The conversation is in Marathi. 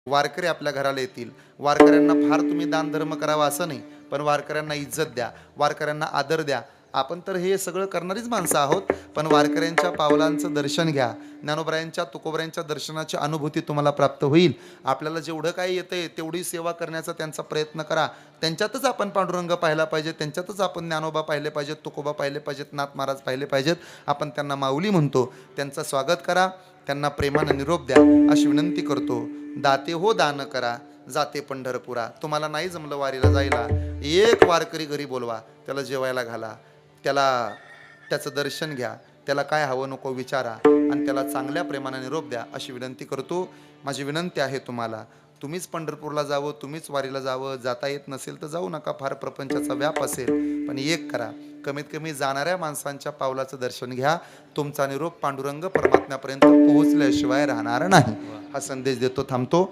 वारकरी आपल्या घराला येतील. वारकऱ्यांना फार तुम्ही दानधर्म करावा असं नाही, पण वारकऱ्यांना इज्जत द्या, वारकऱ्यांना आदर द्या. आपण तर हे सगळं करणारीच माणसं आहोत, पण वारकऱ्यांच्या पावलांचं दर्शन घ्या. ज्ञानोबरायांच्या, तुकोबरायांच्या दर्शनाची अनुभूती तुम्हाला प्राप्त होईल. आपल्याला जेवढं काही येतंय तेवढी सेवा करण्याचा त्यांचा प्रयत्न करा. त्यांच्यातच आपण पांडुरंग पाहिला पाहिजे, त्यांच्यातच आपण ज्ञानोबा पाहिले पाहिजेत, तुकोबा पाहिले पाहिजेत, नाथ महाराज पाहिले पाहिजेत. आपण त्यांना माऊली म्हणतो. त्यांचं स्वागत करा, त्यांना प्रेमानं निरोप द्या अशी विनंती करतो. दाते हो दान करा, जाते पंढरपुरा. तुम्हाला नाही जमलं वारीला जायला, एक वारकरी घरी बोलवा, त्याला जेवायला घाला, त्याला त्याचं दर्शन घ्या, त्याला काय हवं नको विचारा आणि त्याला चांगल्या प्रेमानं निरोप द्या अशी विनंती करतो. माझी विनंती आहे तुम्हाला, तुम्हीच पंढरपूरला जावं, तुम्हीच वारीला जावं. जाता येत नसेल तर जाऊ नका, फार प्रपंचाचा व्याप असेल, पण एक करा, कमीत कमी जाणाऱ्या माणसांच्या पावलाचं दर्शन घ्या. तुमचा निरोप पांडुरंग परमात्म्यापर्यंत पोहोचल्याशिवाय राहणार नाही. हा संदेश देतो, थांबतो.